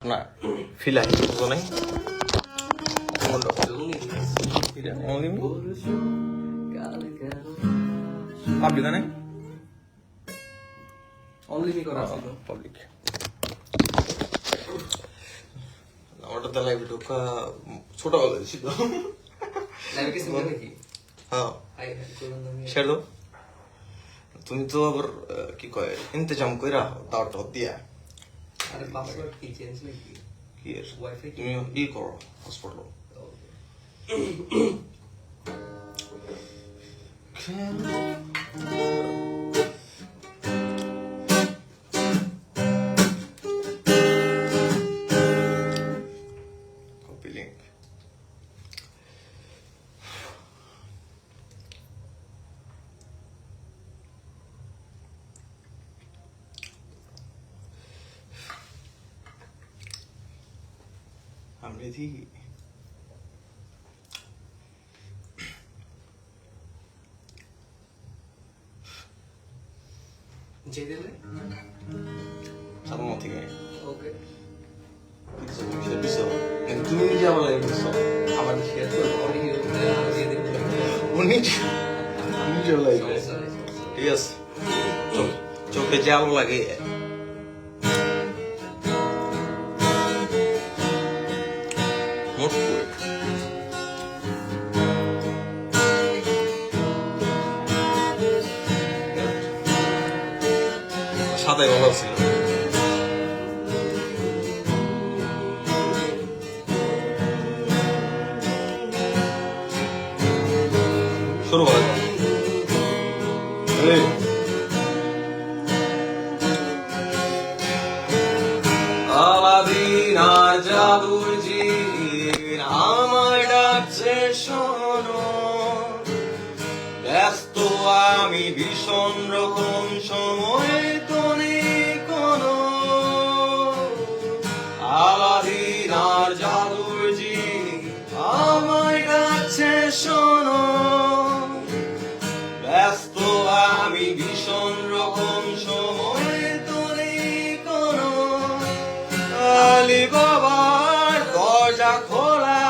না ফিলাই বুঝো নাই পাবলিক নাই পাবলিক আমারটা তো লাইভ ঢোকা ছোটবেলা ছিল হ্যাঁ শেয়ার দাও তুমি তো আবার কি কয় ইন্তজাম কইরা দাওটা দিয়া আরে পাসওয়ার্ড কি চেঞ্জ নাকি কি এর ওয়াইফাই তুমি ই করো hotspot low copy link I'm ready. যে দিলে সামনে থেকে ওকে তুমি নিজে আবার লাইভ করছো আবার শেয়ার করব অডিও আর দিয়ে দিলে উনি নিজে লাইভ ঠিক আছে চোখে যে আলো লাগে মোট করে সাদাই ভালো ছিল শুরু করা যাক। আলাদিন আর জাদুর জিন আমায় ডাকছে শোনো ব্যস্ত আমি ভীষণ রকম সময় তো নেই কোনো আলাদিন আর জাদুর জিন আমায় ডাকছে শোনো ব্যস্ত আমি ভীষণ রকম সময় তো নেই কোনো আলি বাবার দরজা খোলা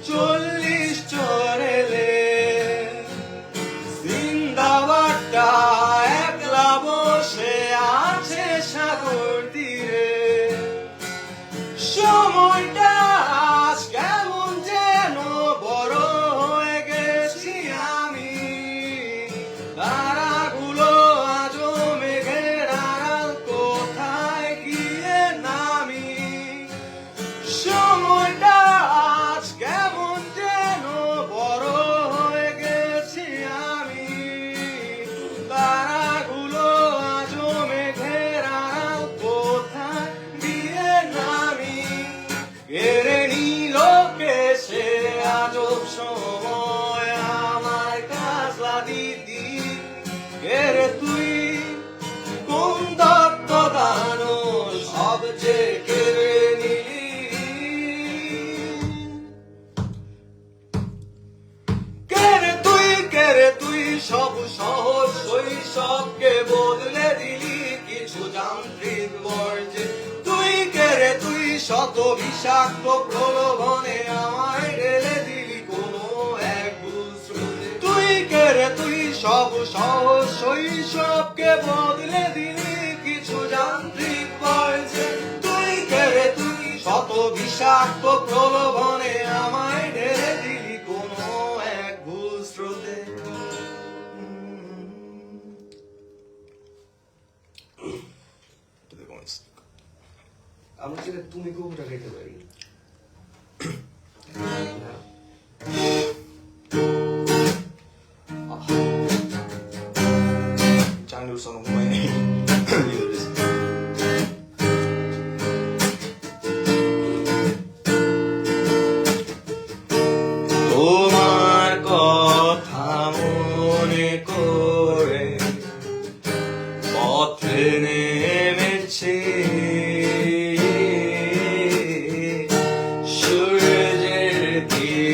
40 চরেলে জিন্দাবাদটা একলা বসে আছে সাগর তীরে সময়টা আজ কেমন যেন বড় হয়ে গেছি আমি তারাগুলো আজও মেঘের আড়াল কোথায় গিয়ে নামি সময়টা আজ কেমন যেন বড় হয়ে গেছি আমি তারাগুলো আজও মেঘের আড়াল কোথায় গিয়ে নামি কেড়ে নিল কেসে আজব সময় আমার কাজলা দিদি কেড়ে তুই কোন দত্ত দানো সব যে কেড়ে নিলি কেড়ে তুই সব সহজ শৈশবকে বদলে দিলি কিছু যান্ত্রিক বর্জে তুই শত বিষাক্ত প্রলোভনে আমায় ঢেলে দিলি কোনো এক ভুল স্রোতে তুই সব সহজ শৈশবকে বদলে দিলি কিছু যান্ত্রিক বর্জে তুই শত বিষাক্ত প্রলোভনে আমায় ঢেলে দিলি কোনো এক ভুল স্রোতে আমরা কি তুমি কোনটা খেতে পারি Jangan usah ngomongin তোমার কথা মনে করে পথে নেমেছি সূর্যের দিকে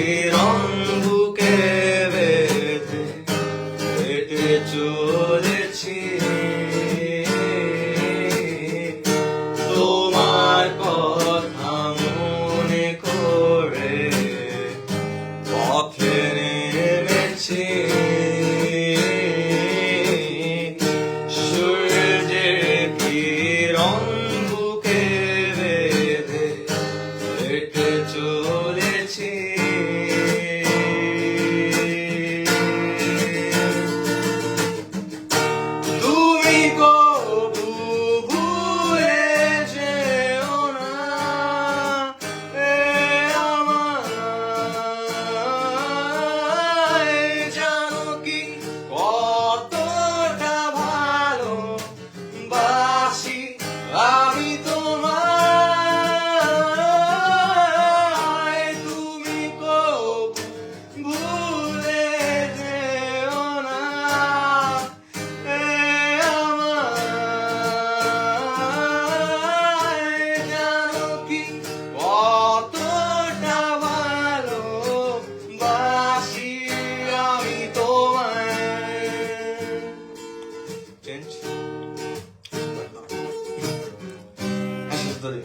ধরে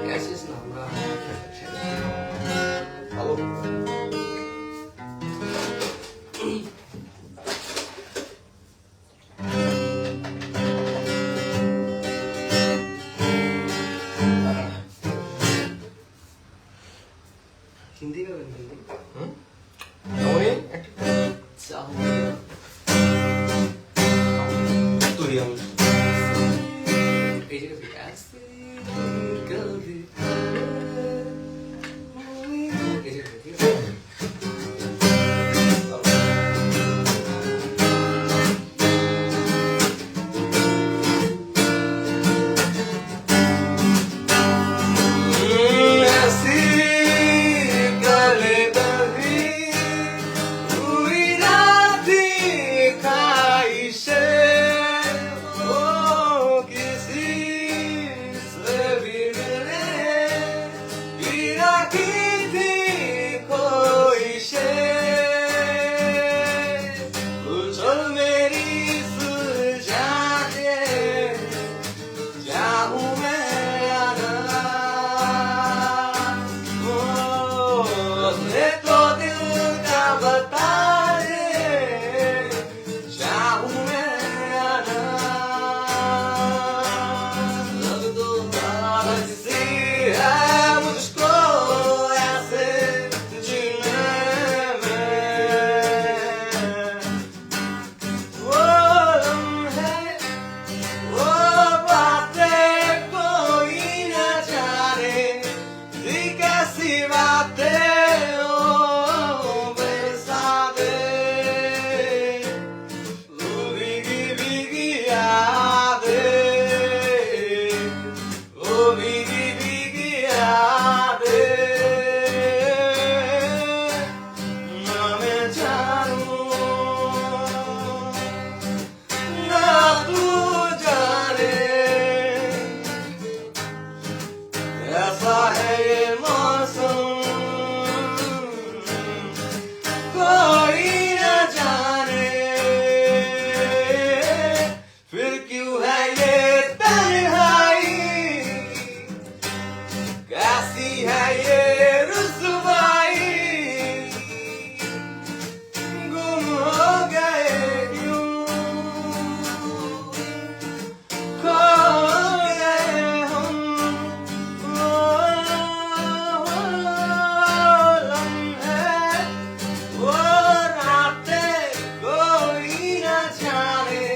Gracias, no, bro. ভালো हिंदी में बन हिंदी এমনই একটা चाहूंगा তুই আমি এই যে ऐसे कभी এই যে ঠিক আছে ऐसी कलदरी हुई राती ख्वाहिशे ओ किसी से भी मिलने की रखी थी ख्वाहिशे उछल मेरी सुलझा दे जाऊं मैं अपने तो दिल का बता दे जाऊं मैं अब तो बात सी है मुझको ऐसे जीने में वो लम्हे वो बातें कोई न जाने थी कैसी बातें ओ बेसादे वो भीगी भीगी यादें वो भीगी भीगी यादें ना मैं जानूं ना तू जाने ऐसा है ये मौसम कोई न जाने फिर क्यों है ये तन्हाई कैसी है ये रुसवाई गुम हो गए क्यों खो गए हम वो लम्हे वो रातें कोई न जाने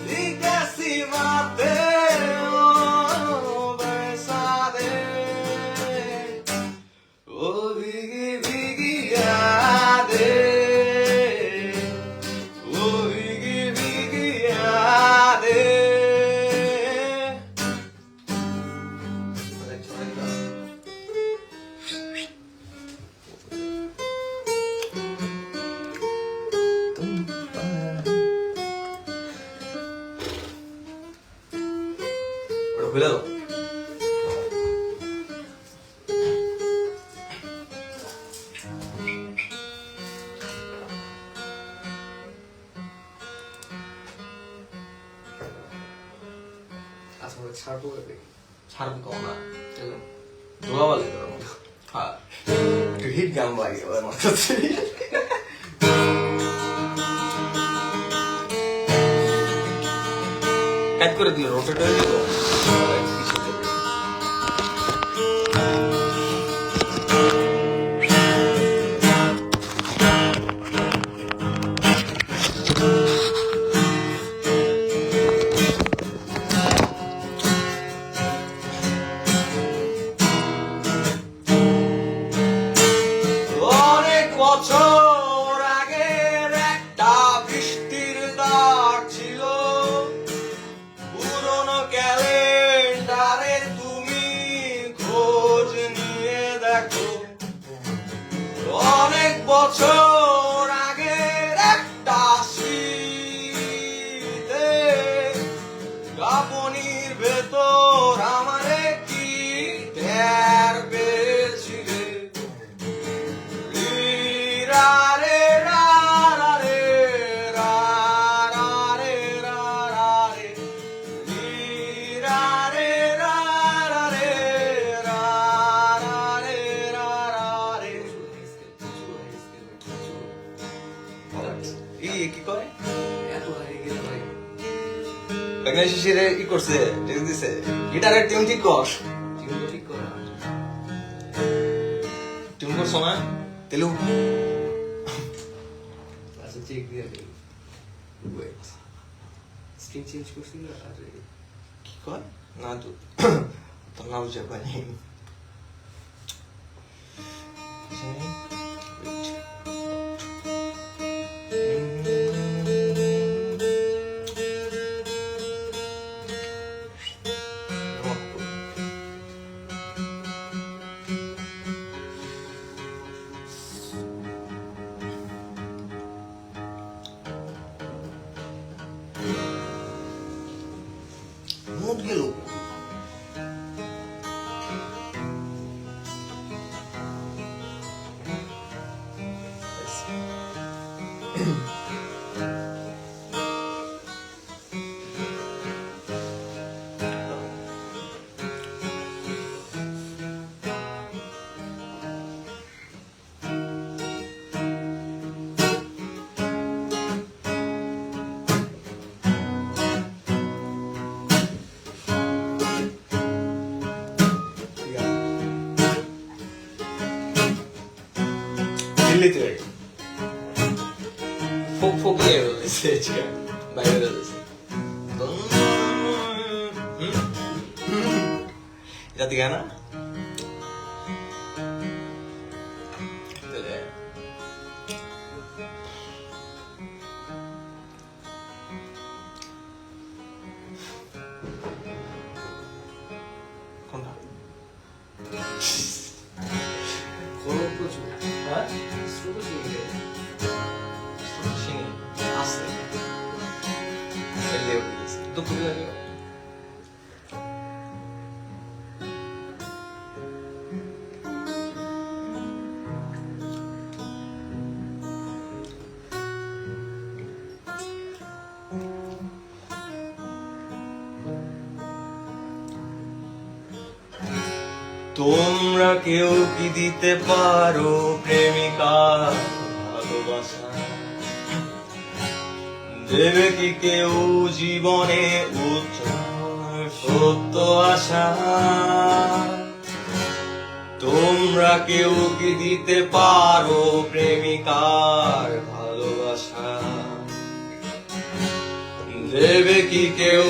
थी कैसी बातें ओ बरसाते वो भीगी भीगी यादें वो भीगी भीगी यादें Pero cuidado. আচ্ছা ওটা ছাড়বো কবে ছাড়বি কম না কেন দোয়া বলে তোর মতো হ্যাঁ একটু হিট গান লাগে ওর মতো কাজ করে দিল রোটেট হয়ে গেল অনেক বছর আগের একটা বৃষ্টির দাগ ছিল পুরনো ক্যালেন্ডারে তুমি খোঁজ নিয়ে দেখো অনেক বছর আগের একটা শীতে কাঁপুনির ভেতর আমারে কি টের বিঘ্নেশ শিশিরে ই করছে ঠিক দিছে গিটারের টিউন ঠিক কর টিউনটা ঠিক করা টিউন করছো না তেলু আচ্ছা চেক দিয়ে দিই ওয়েট স্ট্রিং চেঞ্জ করছি না আর কি কয় না তো তোর নাম যে পানি মুড গেল দিল্লিতে ফোক ফোক ইয়ে রয়েছে বাইরে রয়েছে এটা দিকে না কোনটা খরচ প্রচুর হ্যাঁ স্রোত চিনি চিনি আছে দুঃখ লাগে তোমরা কেউ কি দিতে পারো প্রেমিকা ভালোবাসা দেবে কি কেউ জীবনে উজ্জ্বল সত্য আশা তোমরা কেউ কি দিতে পারো প্রেমিকার ভালোবাসা দেবে কি কেউ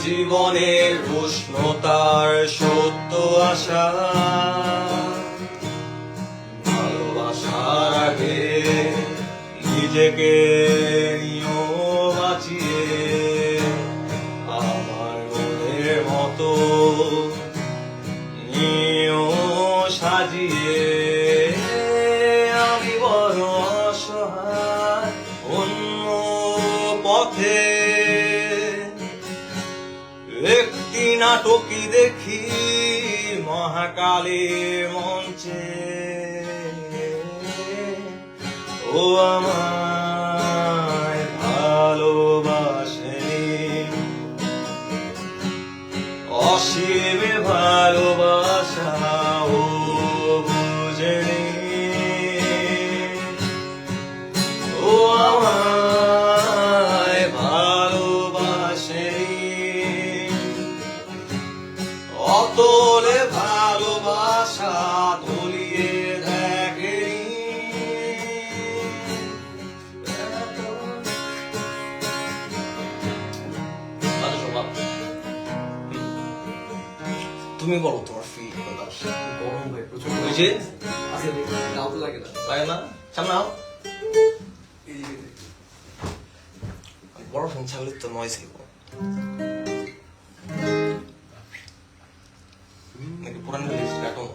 জীবনের উষ্ণতার সত্য আশা ভালোবাসার আগে নিজেকে নিও বাঁচিয়ে আমার মনের মতো নিও সাজিয়ে আমি বড় অসহায় অন্য পথে একটি নাটকই দেখি মহাকালের মঞ্চে ও আমায় ভালোবাসেনি অসীমে ভালোবাসা ও বুঝেনি ও আমায় ভালোবাসেনি অতলে ভালোবাসা তলিয়ে দেখেনি তুমি বলো তোমার ফিল গরম ভাই প্রচুর ওই যে আচ্ছা দেখি নাও তো লাগে না লাগে না সামনে আও এইদিকে দেখ। বড় ফোন ছাগলের তো নয় ছিল নাকি পুরান গেছিস এখন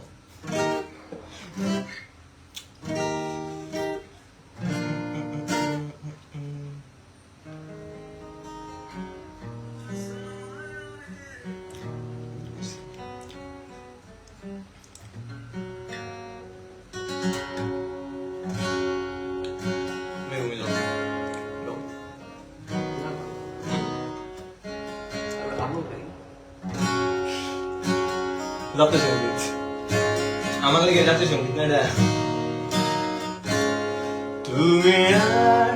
জাতীয় সঙ্গীত আমার লাগে জাতীয় সঙ্গীত না এটা তুমি আর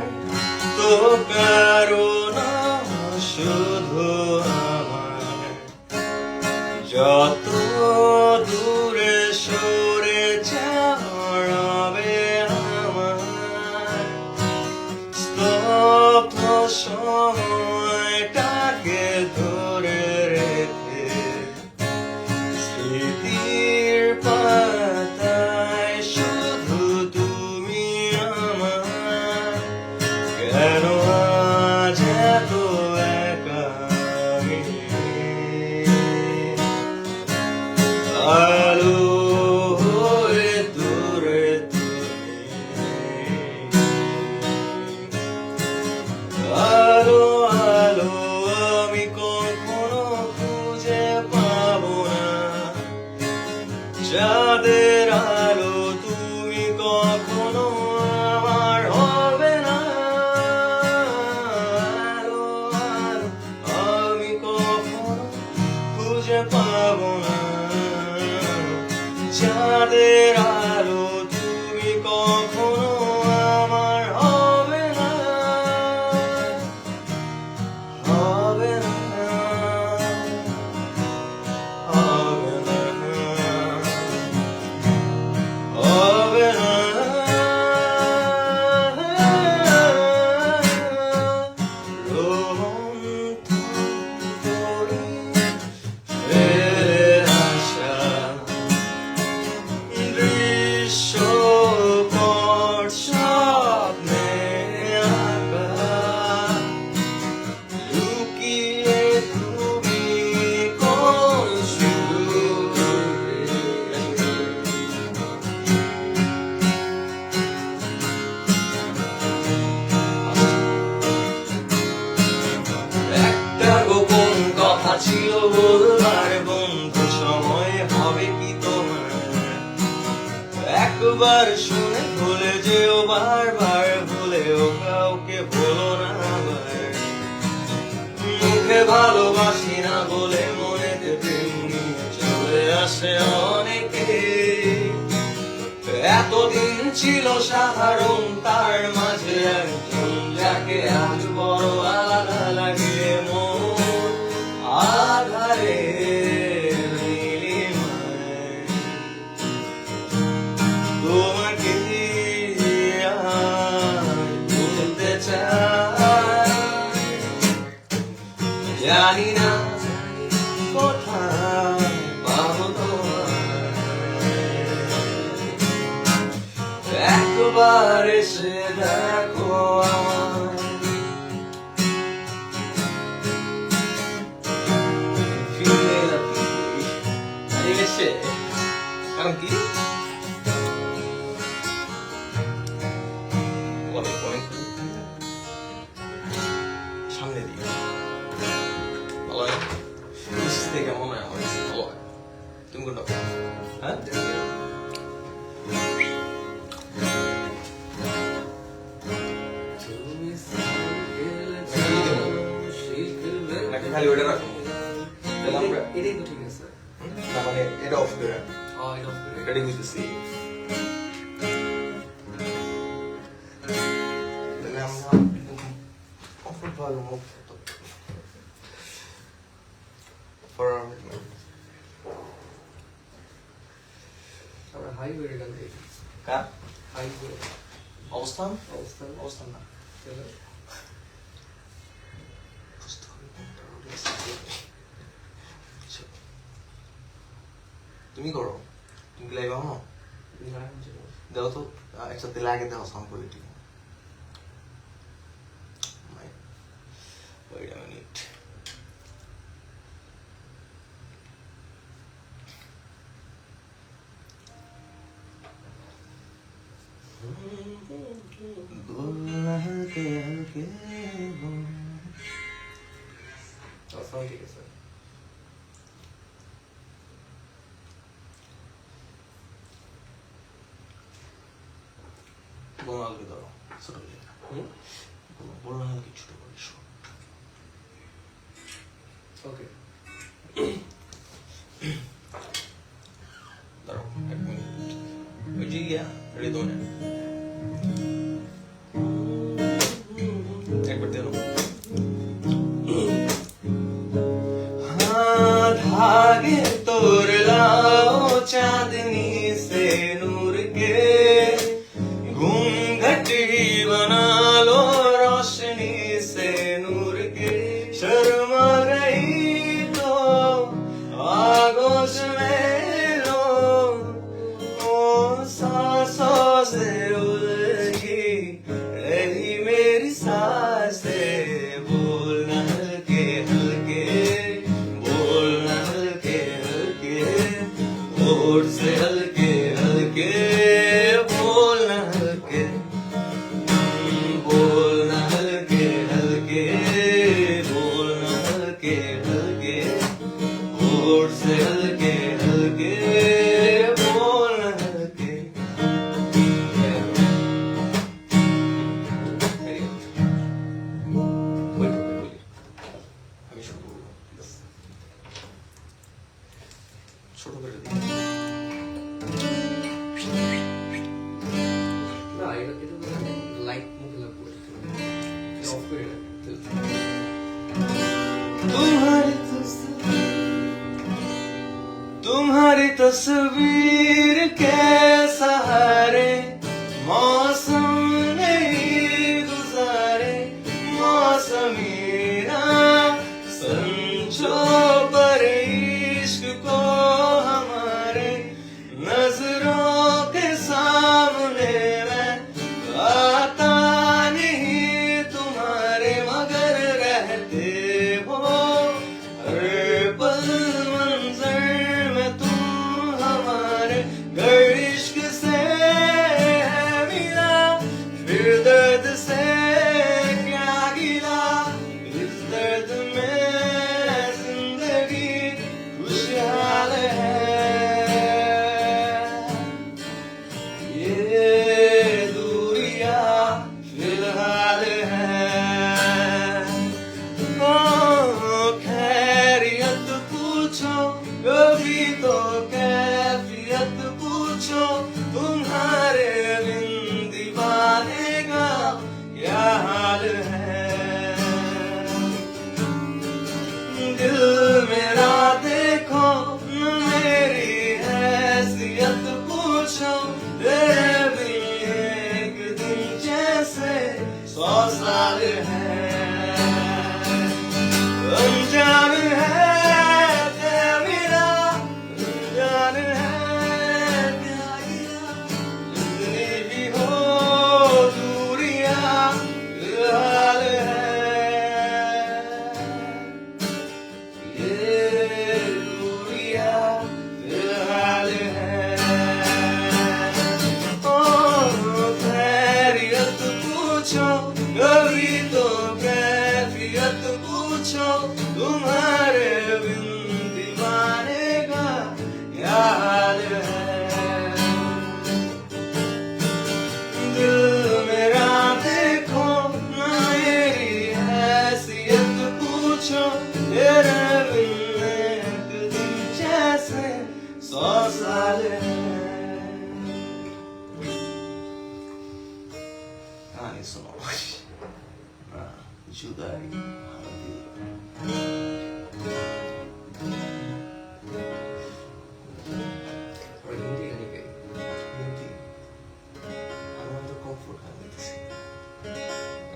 তো কারো না শুধু যত দূরে সরে যাবে আমার স্তব্ধ সময়টাকে ধরে রেখে স্মৃতির পাতায় শুধু তুমি আমার কেন আজ এত একা আমি? আলো হয়ে দূরে তুমি, আলো আলো আমি কখনো খুঁজে পাবো না, যাদের আলো তুমি কখনো আমার হবে না। আলো আলো আমি কখনো খুঁজে পাবো না, যাদের আলো তুমি কখনো আমার হবে না, হবে না, হবে না, হবে না। রোমন্থন করে ফেলে আসা দৃশ্যপট স্বপ্নে আঁকা, লুকিয়ে তুমি কোন সুদূরে একটা গোপন কথা ছিল বলবার বন্ধু, সময় হবে কি তোমার একবার শুনে ভুলে যেও, বারবার ভুলেও কাউকে বলো না আবার। মুখে ভালোবাসি না বলে মনেতে প্রেম নিয়ে চলে আসে অনেকে, এতদিন ছিল সাধারণ, তার মাঝে একজন যাকে আজ বড় আলাদা লাগে। মন আধারে নীলিমায় তোমাকে আজ বলতে চাই, জানি না কোথায় পাবো তোমায়, একবার এসে দেখো আমায়। ফিরে হারিয়ে গেছে, কারণ কি সামনে দিকে ভালো হয়, নিচ থেকে মনে হয় আমার কাছে ভালো হয়। তুমি কোনটা? হ্যাঁ নাকি খালি ওটা রাখো? তাহলে আমরা এটাই তো ঠিক আছে। না মানে এটা অফ করে এটা off করে। রেডি হইতেছি, তাহলে আমরা কমফোর্ট ভালো মুভ ফর আমরা হাইওয়ে গান গাই। কার হাইওয়ে অবস্থান অবস্থান অবস্থান না চলো। তুমি করো, তুমি কি লাইভ হও? দেখো তো একসাথে লাগে, দেখো sound quality. Wait a minute. बोलना हल्के हल्के बोल। সাউন্ড ঠিক আছে। बोलना हल्के धरो, ছোট করে। बोलना हल्के ছোট করে, short। ওকে। धरो, एक मिनट। जी गया, रेडी दो ने। एक बार दे लो। हाँ धागे तो से उलझी रही मेरी सांसें बोलना हल्के हल्के बोलना हल्के हल्के होठ से हल्के हल्के बोलना हल्के बोलना हल्के हल्के बोलना हल्के हल्के होठ से हल्के हल्के बोलना हल्के আমি শুরু করবো ছোট করে দিই না এটা লাইট মুখে লাগবে অফ করে না तुम्हारी तस्वीर के सहारे मौसम नहीं गुजारे मौसमी ना समझो पर इश्क को हमारे नजरों के सामने मैं आता नहीं तुम्हारे मगर रहते हो हर पल मंजर में तुम हमारे गर इश्क से है मिला फिर दर्द से क्या गिला इस दर्द में जिंदगी खुशहाल है ये दूरियां फिलहाल है ओ खैरियत पूछो कभी तो कैफियत पूछो तुम्हारे बिन दीवाने का क्या हाल है दिल मेरा देखो न मेरी हैसियत पूछो तेरे बिन एक दिन जैसे 100 साल है अनजान है तेरा अनजान है प्यारिया जितनी भी हो दूरियां फिलहाल है ये दूरियां फिलहाल है ओ खैरियत पूछो कभी तो कैफियत पूछो तुम्हारे बिन दीवाने का क्या हाल है दिल मेरा देखो न मेरी हैसियत पूछो तेरे बिन एक दिन जैसे 100 साल है कहानी सुनो जुदाई और हिंदी गाने गाई हिंदी আমি অন্তর কমফোর্ট গান গাইতেছি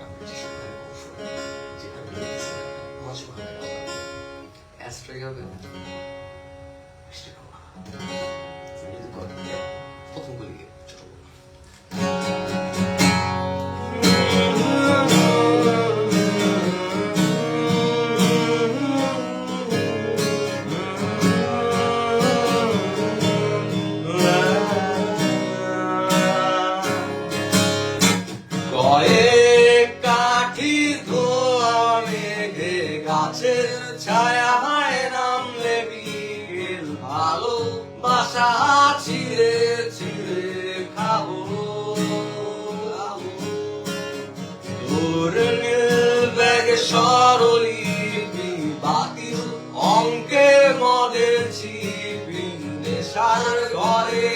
আমি যেসব গানে কমফোর্ট যে গান গাইতেছি আমার সব গানে গাওয়া অ্যাস্ট্রে গাবে মিষ্টি খাওয়া যদি প্রথম বলি ছোট কয়েক কাঠি ধোয়া মেঘে গাছের ছায়া হয় নামলে বিকেল ভালোবাসা ছিঁড়ে ছিঁড়ে খাবো তোর নীল ব্যাগে স্বরলিপি বাতিল অঙ্কে মদের ছিপি নেশার ঘরে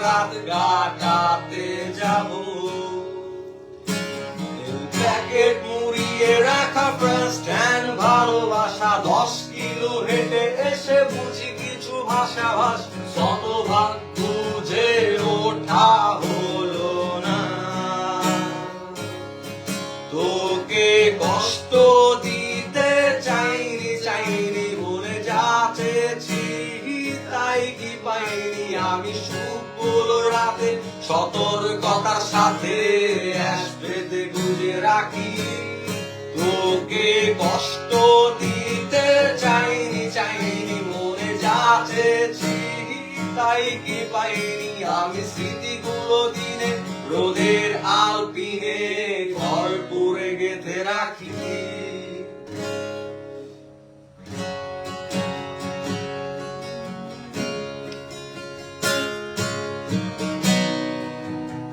রাত কাটাতে যাবো প্যাকেট মুড়িয়ে রাখা ফার্স্ট হ্যান্ড ভালোবাসা 10 কিলো হেঁটে এসে বুঝি কিছু ভাষাভাষ শতভাগ বুঝে ওঠা হলো না তোকে কষ্ট দিতে চাইনি চাইনি বলে যা চেয়েছি তাই কি পাইনি আমি সুখগুলো রাতে সতর্কতার সাথে অ্যাশট্রেতে গুজে রাখি, তোকে কষ্ট দিতে চাইনি মনে যা চেয়েছি তাই কি পাইনি আমি স্মৃতিগুলো দিনে রোদের আলপিনে ঘর পুরে গেঁথে রাখি।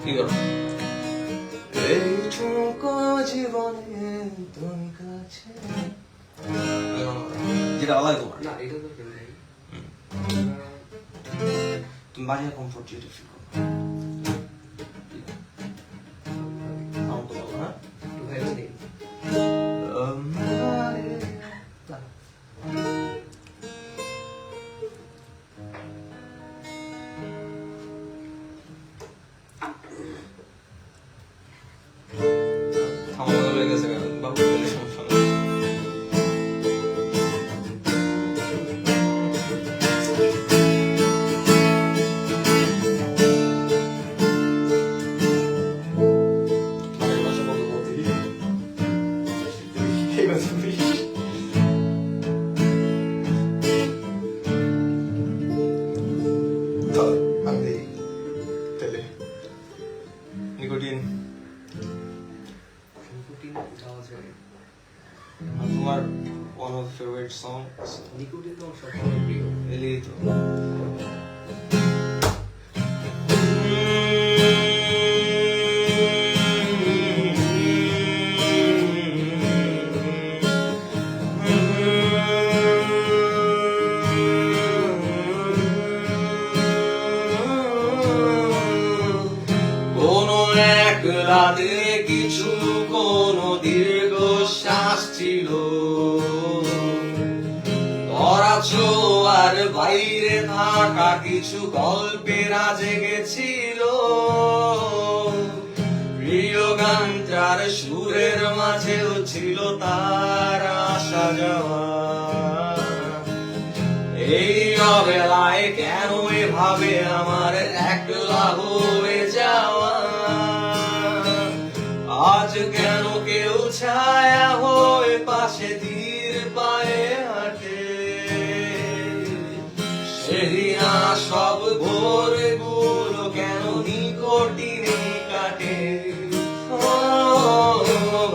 কি করো? এইটুকু জীবনে তুমি কাছে, যেটা আলাদা তোমার না এটা দরকার নেই। তুমি বাড়িয়ে কমফোর্ট যেটা ফিল করো। সাউন্ড তো ভালো, হ্যাঁ? একটু ভেবে নিন। থামানো হয়ে গেছে কেন? বাবু বলে সমস্যা নেই। নিকোটিন নিকোটিন যাওয়া যায়। তোমার one of favorite songs nicotine তো আমার সবসময় প্রিয়। এলেই তো কোনো এক রাতে কিছু কোনো দীর্ঘ শ্বাস ছিল, ধরা ছোঁয়ার বাইরে থাকা কিছু গল্পেরা জেগেছিল। প্রিয় গানটার সুরের মাঝেও ছিল তার আসা যাওয়া। এই অবেলায় কেন এভাবে আমার একলা হয়ে যাওয়া? আজ কেন কেউ ছায়া হয়ে পাশে ধীর পায়ে হাঁটে? সেদিনা সব ভোরগুলো কেন নিকটিনে কাটে? ও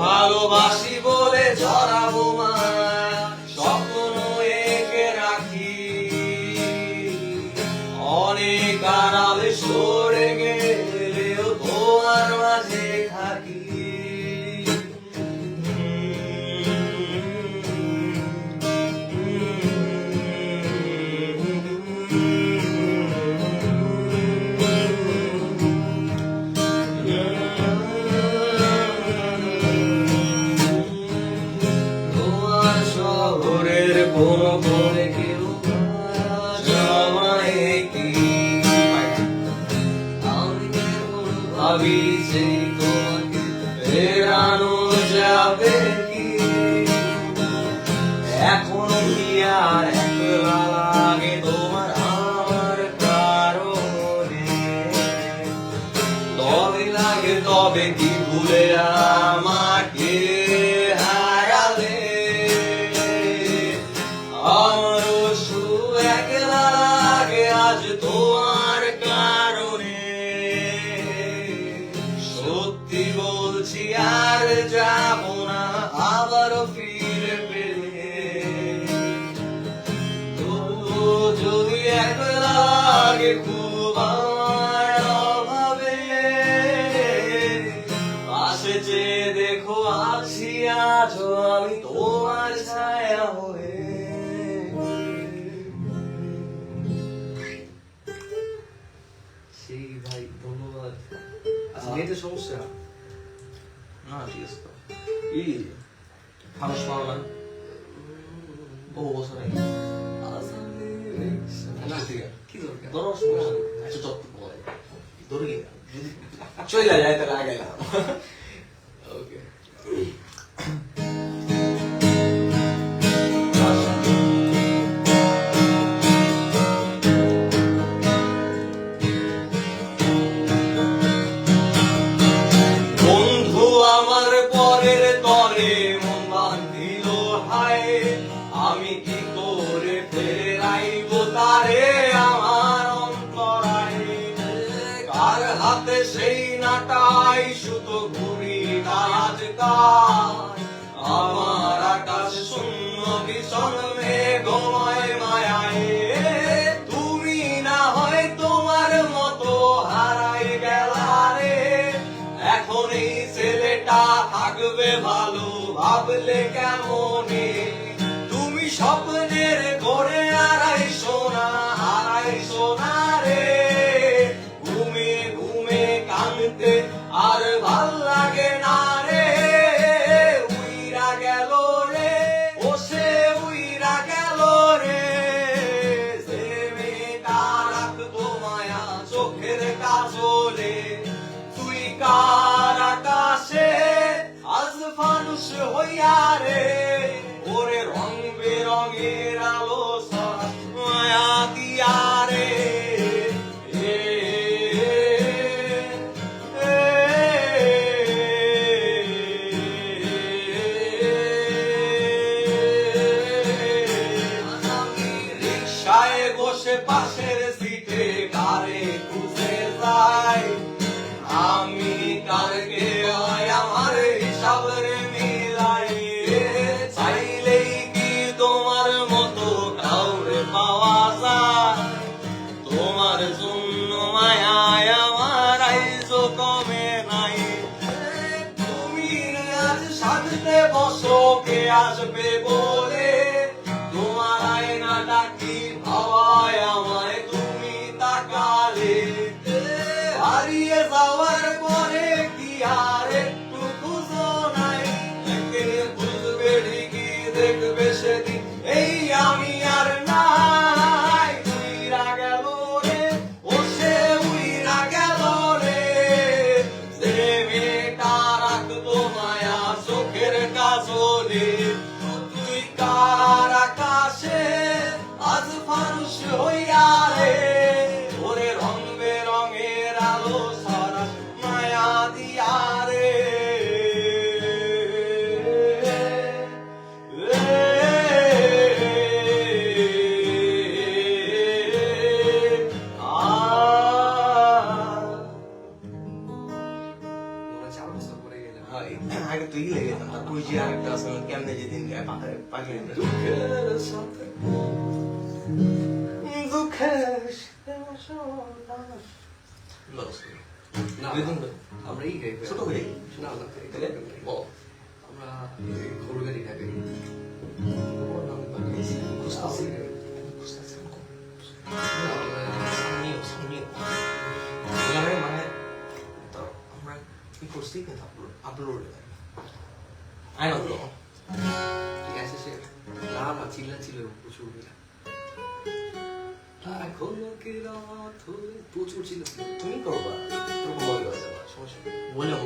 ভালোবাসি বলে জড়াবো মায়া, স্বপ্ন এঁকে রাখি, অনেক আড়ালে সরে গেলেও তোমার মাঝে থাকি। তোমার শহরের কোনো কোণে কেউ সময় কি আমি কেবল ভাবি যে তোমাকে ফেরানো যাবে কি? এখন কি আর একলা লাগে তোমার আমার কারণে? তবে লাগে তবে কি ভুলে আমাকে হারালে? আমারও শুধু একলা লাগে আজ তোমার কারণে। সত্যি বলছি আর যাবো না আবারও ফিরে পেলে। তবুও যদি একলা লাগে খুব আমার অভাবে, পাশে চেয়ে দেখো আছি আজও আমি তোমার ছায়া হয়ে। সেই ভাই ধন্যবাদ। আচ্ছা নেটের সমস্যা? না ঠিক আছে তো। ই ফানুস মারলা বহু বছর আগে। না ঠিক আছে, কি দরকার? ধরো সমস্যা নেই। আচ্ছা যত বলে ধরে গিয়ে যদি চলে যায় তাহলে আগে ওকে। আর হাতে সেই নাটাই সুতো ঘুরি আজকাল আমার আকাশ শূন্য ভীষণ মেঘময় মায়ায় তুমি না হয় তোমার মতো হারাই গেলা রে এখন এই ছেলেটা থাকবে ভালো ভাবলে কেমনে তুমি স্বপ্নের ঘরে হারাই সোনা রে ঘুমে ঘুমে কাঁদতে আর ভাল লাগে না রে উইরা গেল রে ও সে উইরা গেল রে সে মেয়েটা রাখবো মায়া চোখের কাজলে তুই কার আকাশে আজ ফানুষ হইয়া রে ওরে রং বেরঙের আলো সারা মায়া দিয়া রে রিকশায় বসে পাশের সিটে কারে খুঁজে যাই আমি কারকে আমার হিসাব রে মিলাই চাইলেই কি তোমার মতো কাউরে পাওয়া যায় তোমার জন্য মায়ায় আমার আইজো কমে নাই তুমি আজ সাজতে বসো কে আসবে বলে তোমার আয়নাটা কি ভাবায় আমায় তুমি তাকালে হারিয়ে যাওয়ার পরে কি আর একটু খুঁজো নাই একে বুঝবে ঠিকই দেখবে সেদিন এই আমি আর নাই উইরা গেল রে ও সে উইরা গেল রে যে মেয়েটা রাখবো মায়া চোখের কাজলে তুই কার আকাশে আজ ফানুষ হইয়া রে ওরে রং বেরঙের আলো সারা মায়া দিয়া রে মনে হচ্ছে 4 বছর পরে গেলাম আগে তুই লেগে যেতাম তারপর ওই যে আরেকটা আছে কেমনে যেদিন পাখি দুঃখের সাথে দুঃখের না আমরা এই গাই ছোট করে না না তাহলে বল আমরা গরু গাড়ি গাই খুঁজতেছি মানে তো আমরা কি করছি কিন্তু আপলোড আই নো ঠিক আছে সে না না চিল্লা ছিল প্রচুর এখন কি রাত হলে প্রচুর ছিল তুমি করবা তোর বল করে দেবা সমস্যা বললাম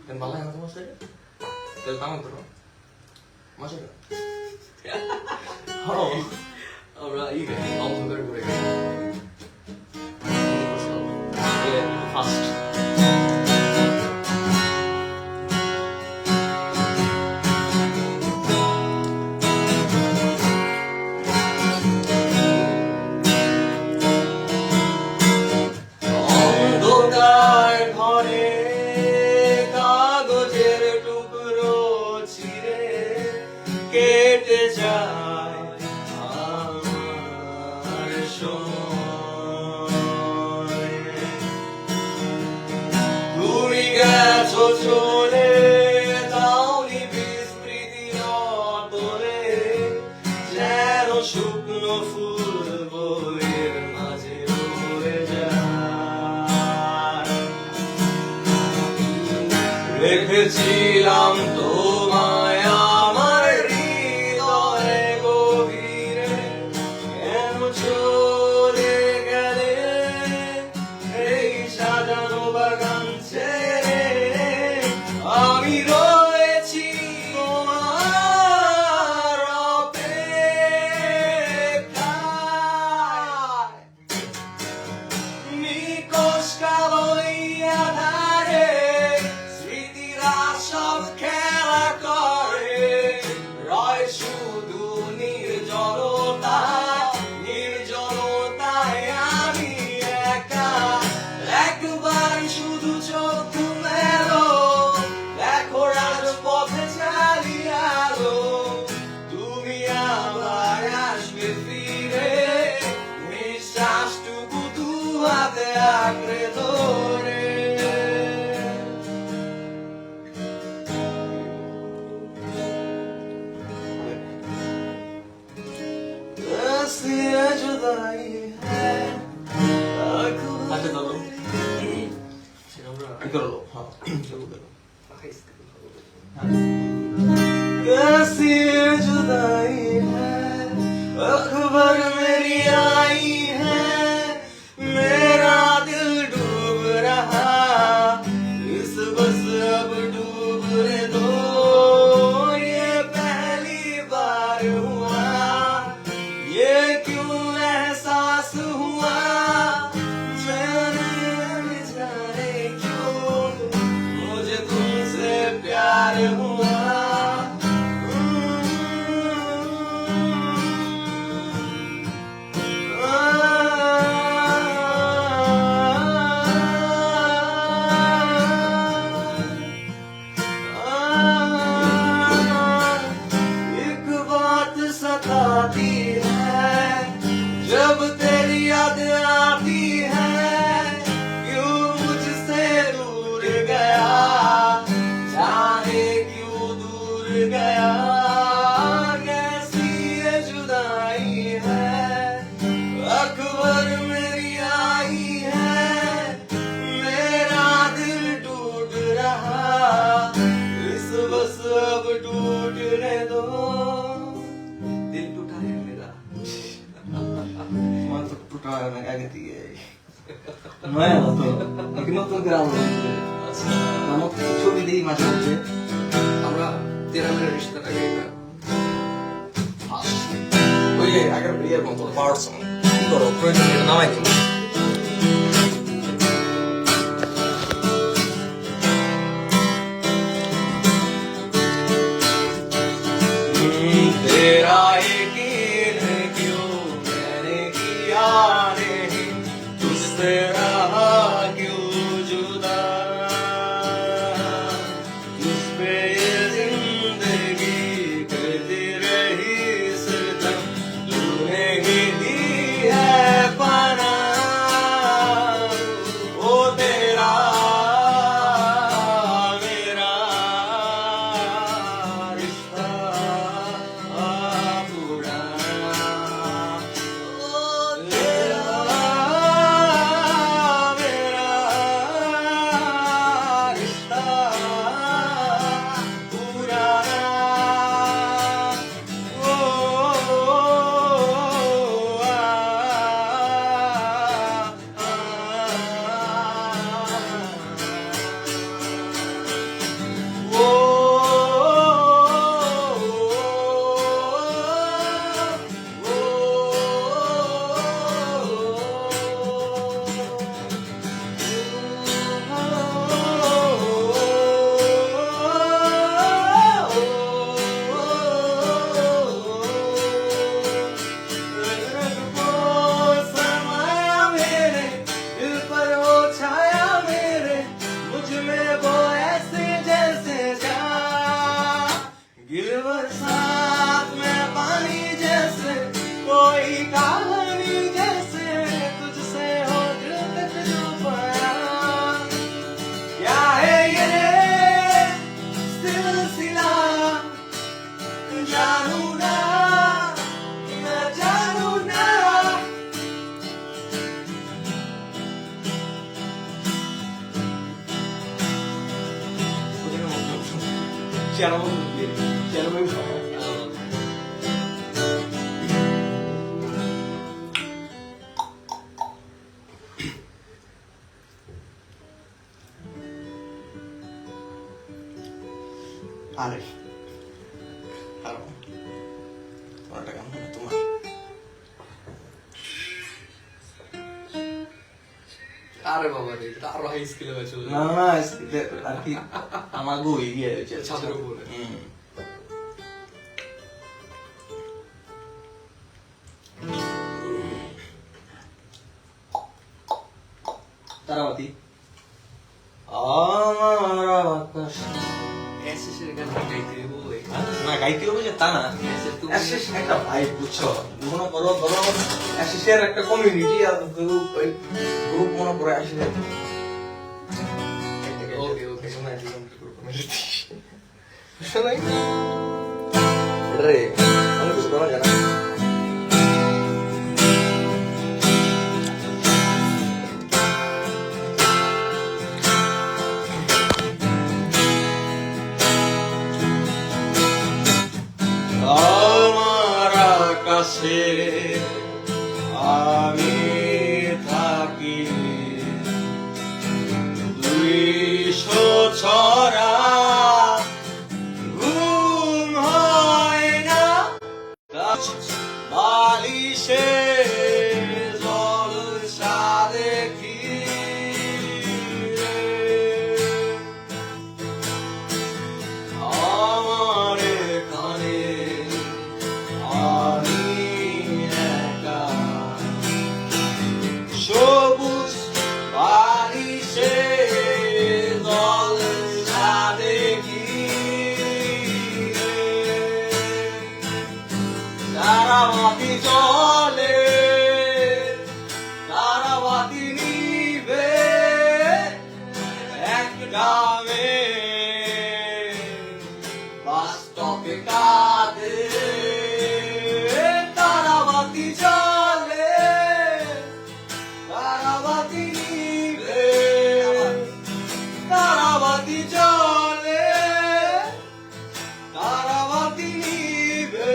কেন ভালো না তোমার সাথে তাহলে তামাক করো মাসে আমরা এই গাই অন্ধকার করে গাই ফার্স্ট অন্ধকার ঘরে কাগজের টুকরো ছিঁড়ে কেটে যায় আমার সময় তুমি গেছো চলে যাওনি বিস্মৃতির অতলে যেন শুকনো ফুল বইয়ের মাঝে উড়ে যায় রেখেছিলাম তোমায় আমার হৃদয়ে গভীরে কেন চলে গেলে এই সাজানো বাগান ছেড়ে আমি রয়েছি তোমার অপেক্ষায় নিকশ কালোই আধারে স্মৃতিরা সব খেলা করে রয় শুধু নির্জনতায় আমি আঁকড়ে ধরে कैसी है जुदाई है হাতে ধরো আমরা কি করলো হ্যাঁ শুরু করো कैसी ये जुदाई है अखबर मेरी आई है मेरा दिल डूब रहा इस बस अब डूबने दो ये पहली बार हुआ ये क्यों एहसास हुआ मैंने न जाने क्यों मुझे तुमसे प्यार हुआ एक बात सताती है जब तेरी याद आती है क्यों मुझसे दूर गया जाने क्यों दूर गया कैसी ये जुदाई है अकबर मेरी आई है मेरा दिल टूट रहा इस बस अब टूटने दो दिल टूटा है मेरा আমার তো টুটা না আগে দিয়ে নয়া তো কি নতুন করে আলো আচ্ছা আমার ছবি দিই মাঝে মাঝে আমরা তেরা মেরা রিশতা টাকে ওই যে আগের বিয়ের মতো পাওয়ার সং কি করো প্রয়োজন এটা নামাই দিন तेरा यकीन क्यों मैंने किया नहीं तुझसे रहा क्यों जुदा तुझ पे ये जिंदगी करती रही सितम तूने ही दी है पना ओ तेरा मेरा रिश्ता पुराना ओ तेरा मेरा रिश्ता पुराना बरसात में पानी जैसे कोई कहानी जैसे तुझसे हो दिल तक डूबा क्या है ये सिलसिला जानू ना मैं जानू ना চেয়ার আরে হ্যালো ওটা কেমন হলো তোমার আরে বাবা রে এটা আরো হাই স্কিল হয়ে চলে না না আর কি আমার গো ইয়ে হয়েছে ছাদের উপরে তারাবাতি আমার আকাশ এসএসের গান গাইতে হইব ওই না গাইতে হবে যে তা না, অ্যাশেষ একটা ভাইব বুঝছো, মনে করো ধরো অ্যাশেষের একটা কমিউনিটি আর গ্রুপ মনে করো অ্যাশেষের ওকে ওকে শোনাই রে আমি কিছু করা জানা আমার আকাশে আমি থাকি 200 ছড়া ঘুম হয় না বালিশে জলসা দেখি আমার এখানে আমি একা সবুজ বালিশে জলসা দেখি তারাবাতি জলে তারাবাতি নিবে এক গ্রামে বাস্তবে কাঁদে তারাবাতি জলে তারাবাতি নিবে তারাবাতি জলে তারাবাতি নিবে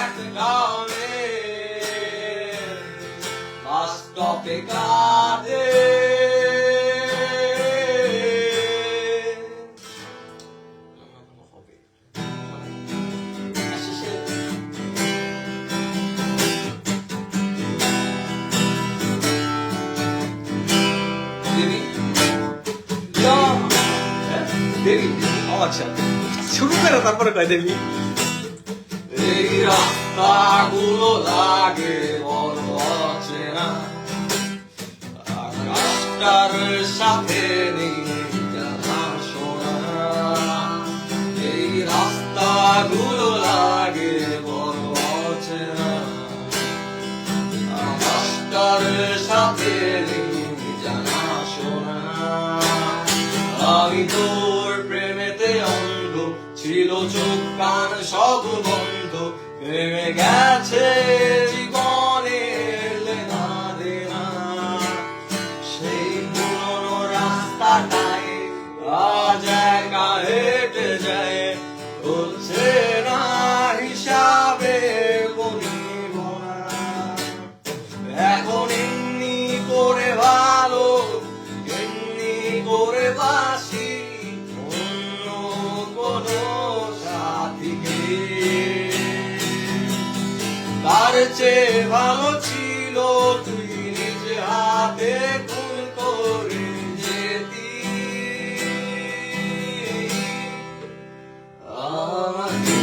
এক গ্রামে বাস্তবে কাঁদে দেবী ও আচ্ছা শুরু করে তারপরে কয় দেবী এই রাস্তাগুলো লাগে বড় অচেনা আকাশটার সাথে নেই জানাশোনা এই রাস্তাগুলো লাগে বড় অচেনা আকাশটার সাথে নেই জানাশোনা আমি তোর প্রেমেতে অন্ধ ছিল চোখ কান সব বন্ধ প্রেমে গেছে জীবনে লেনা দেনা সেই পুরনো রাস্তাটায় আজ একা হেঁটে যায় হচ্ছে না হিসাবে গণিব না এখন এমনি করে ভালো এমনি করে বাসি অন্য কোনো সাথীকে তার চেয়ে ভালো ছিল তুই নিজে হাতে খুন করে যেতি আমাকে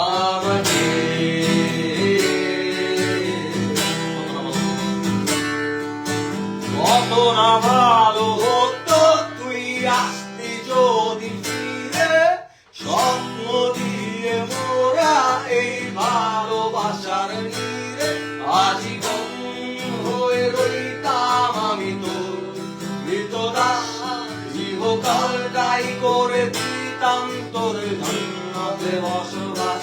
আমাকে কত না ভালো হতো তুই আসতি যদি ফিরে স্বপ্ন দিয়ে মোরা এই ভালোবাসার নীরে আজীবন হয়ে রইতাম আমি তোর মৃতদাস ইহকালটাই করে দিতাম তোর জান্নাতে বসবাস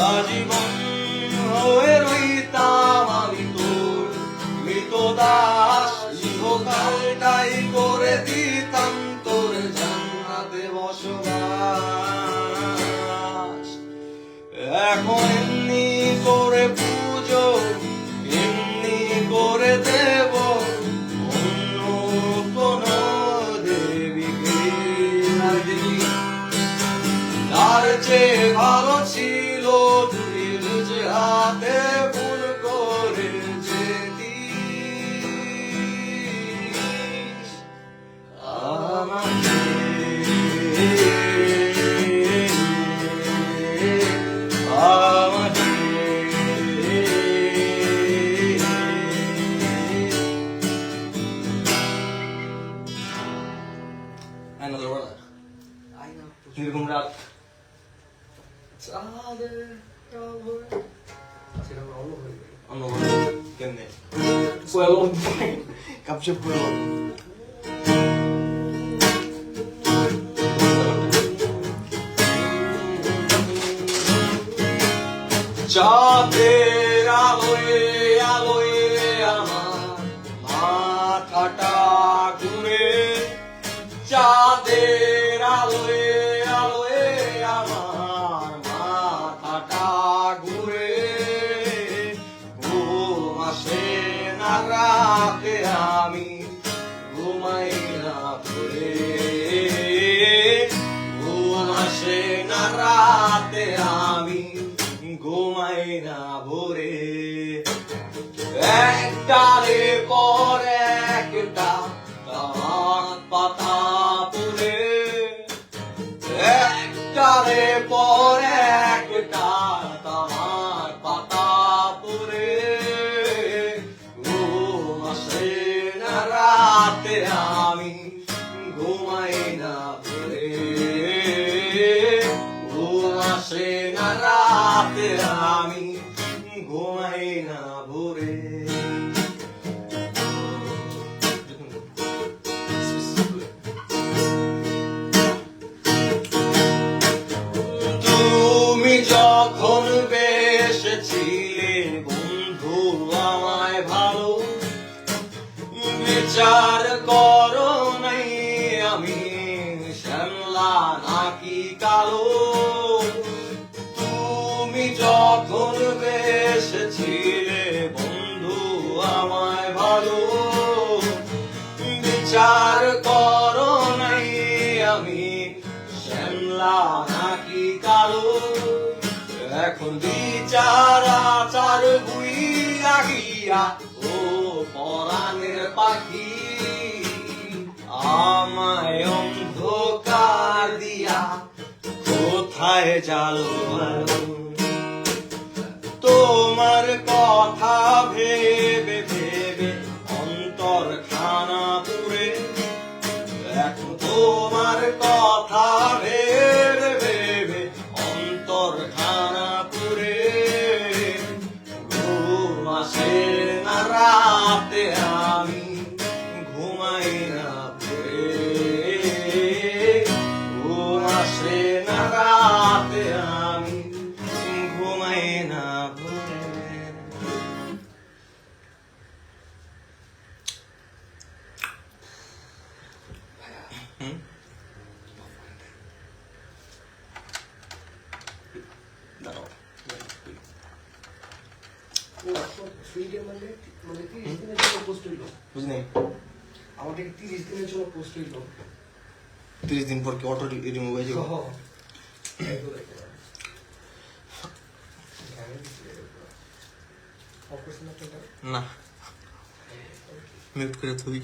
আজীবন হয়ে রইতাম আমি তোর মৃতদাস ইহকালটাই করে দিতাম তোর জান্নাতে বসবাস এখন এমনি করে পুজো এমনি করে দেব অন্য কোন দেবীকে তার চেয়ে ভালো ছিল তুই নিজে হাতে ভুল করে যেতিস আমাকে আমাকে Pueblo. Capture Pueblo. চাঁদের আলোয় আলোয় আমার মাথাটা ঘুরে, চাঁদের আলোয় আলোয় আমার মাথাটা ঘুরে, ঘুম আসে না রাতে আমি ঘুমাই না ভোরে, ঘুম আসে না রাতে আমি ঘুমাই না ভোরে, একটারে পর একটা তামাক পাতা পুড়ে, একটারে পর একটা তামাক পাতা পুড়ে, ঘুম আসে না রাতে আমি ঘুমাই না ভোরে, ঘুম আসে না রাতে আমি ঘুমাই না ভোরে। তুমি যখন বেসেছিলে বন্ধু আমায় ভালো, বিচার করো নাই আমি শ্যামলা নাকি কালো, তুমি যখন বেসেছিলে বন্ধু আমায় ভালো, বিচার করো নাই আমি শ্যামলা নাকি কালো, এখন বিচার আচার বুই লাগিয়া ও পরাণের পাখি আমায় অন্ধকার দিয়া কোথায় জালো আলো, তোমার কথা ভেবে ভেবে অন্তর খানা পুরে, এখন তোমার কথা ভেবে ভেবে অন্তর খানা পুরে, ঘুম আসে না রাতে আমি ঘুমাই না ভোরে, ঘুম আসে না রাতে আমি ঘুমাই না ভোরে। দাঁড়াও, ফ্রিডে মানে 30 দিনের জন্য পোস্ট হইলো। বুঝলি? আমাকে 30 দিনের জন্য পোস্ট হইলো। 30 দিন পর কি অটো রিমুভ হয়ে যাবে? না, মিউট করে থুই।